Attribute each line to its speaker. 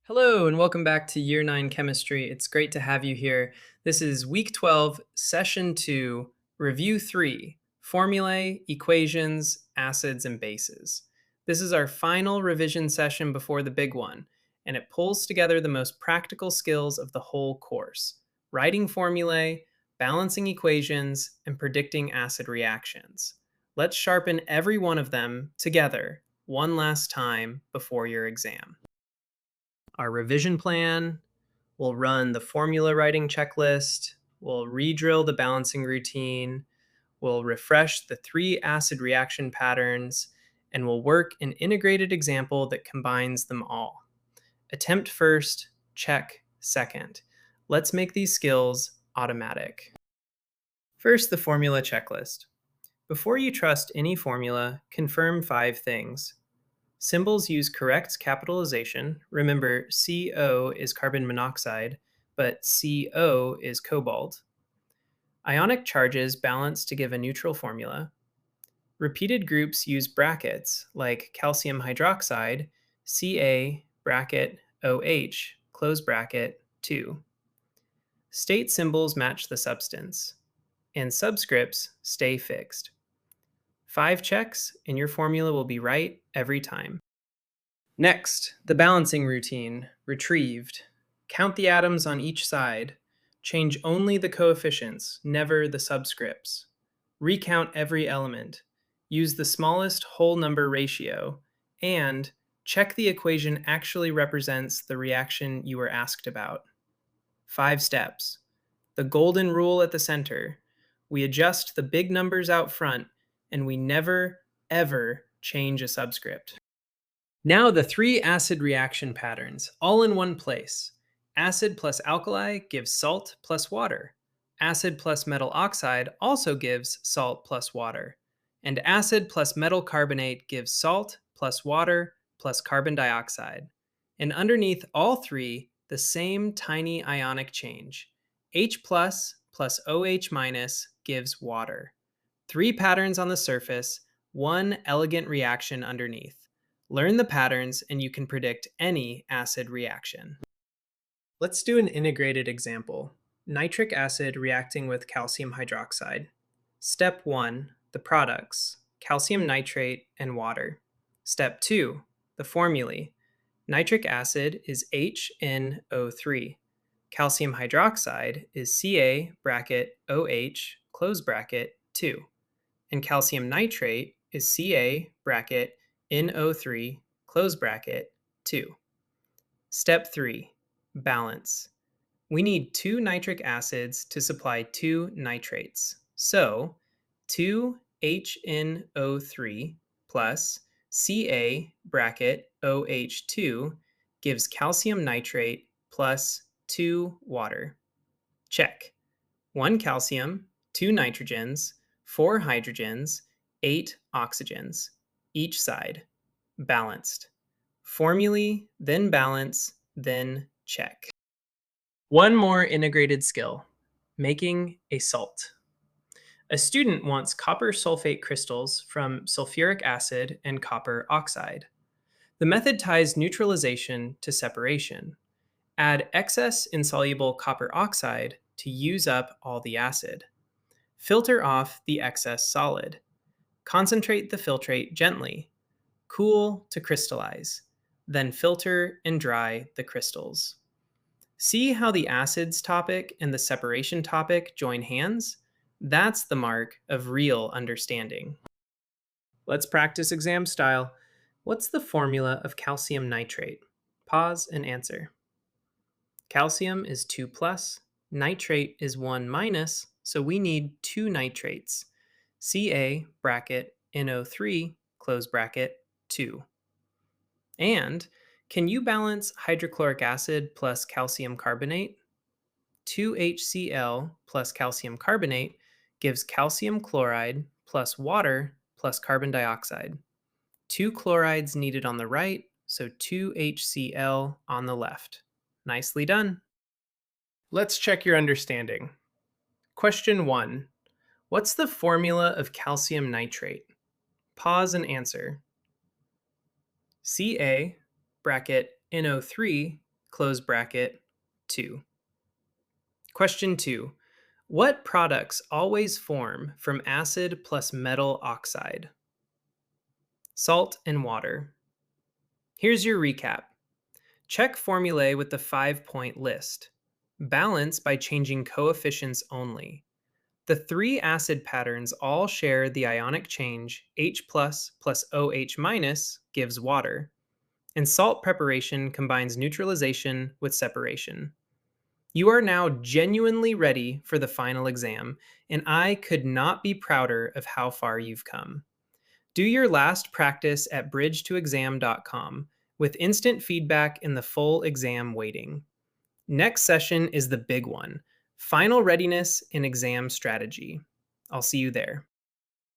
Speaker 1: Hello, and welcome back to Year 9 Chemistry. It's great to have you here. This is Week 12, Session 2, Review 3, Formulae, Equations, Acids, and Bases. This is our final revision session before the big one, and it pulls together the most practical skills of the whole course: writing formulae, balancing equations, and predicting acid reactions. Let's sharpen every one of them together one last time before your exam. Our revision plan, we'll run the formula writing checklist, we'll re-drill the balancing routine, we'll refresh the 3 acid reaction patterns, and we'll work an integrated example that combines them all. Attempt first, check second. Let's make these skills automatic. First, the formula checklist. Before you trust any formula, confirm 5 things. Symbols use correct capitalization. Remember, CO is carbon monoxide, but CO is cobalt. Ionic charges balance to give a neutral formula. Repeated groups use brackets, like calcium hydroxide, Ca bracket OH, close bracket 2. State symbols match the substance, and subscripts stay fixed. 5 checks, and your formula will be right every time. Next, the balancing routine, retrieved. Count the atoms on each side. Change only the coefficients, never the subscripts. Recount every element. Use the smallest whole number ratio. And check the equation actually represents the reaction you were asked about. 5 steps. The golden rule at the center. We adjust the big numbers out front, and we never, ever change a subscript. Now the 3 acid reaction patterns, all in one place. Acid plus alkali gives salt plus water. Acid plus metal oxide also gives salt plus water. And acid plus metal carbonate gives salt plus water plus carbon dioxide. And underneath all 3, the same tiny ionic change. H plus OH minus gives water. 3 patterns on the surface, 1 elegant reaction underneath. Learn the patterns and you can predict any acid reaction. Let's do an integrated example. Nitric acid reacting with calcium hydroxide. Step 1, the products, calcium nitrate and water. Step 2, the formulae. Nitric acid is HNO3. Calcium hydroxide is Ca bracket OH close bracket 2. And calcium nitrate is Ca bracket NO3 close bracket 2. Step 3, balance. We need 2 nitric acids to supply 2 nitrates. So 2HNO3 plus Ca bracket OH2 gives calcium nitrate plus 2 water. Check. 1 calcium, 2 nitrogens, 4 hydrogens, 8 oxygens. Each side. Balanced. Formulae, then balance, then check. One more integrated skill, making a salt. A student wants copper sulfate crystals from sulfuric acid and copper oxide. The method ties neutralization to separation. Add excess insoluble copper oxide to use up all the acid. Filter off the excess solid. Concentrate the filtrate gently. Cool to crystallize. Then filter and dry the crystals. See how the acids topic and the separation topic join hands? That's the mark of real understanding. Let's practice exam style. What's the formula of calcium nitrate? Pause and answer. Calcium is 2 plus, nitrate is 1 minus, so we need 2 nitrates. Ca bracket NO3 close bracket 2. And can you balance hydrochloric acid plus calcium carbonate? 2HCl plus calcium carbonate gives calcium chloride plus water plus carbon dioxide. 2 chlorides needed on the right, so 2HCl on the left. Nicely done. Let's check your understanding. Question 1. What's the formula of calcium nitrate? Pause and answer. Ca bracket NO3 close bracket, 2. Question 2. What products always form from acid plus metal oxide? Salt and water. Here's your recap. Check formulae with the 5-point list. Balance by changing coefficients only. The three acid patterns all share the ionic change H plus OH minus gives water, and salt preparation combines neutralization with separation. You are now genuinely ready for the final exam, and I could not be prouder of how far you've come. Do your last practice at bridgetoexam.com with instant feedback and the full exam waiting. Next session is the big one: final readiness and exam strategy. I'll see you there.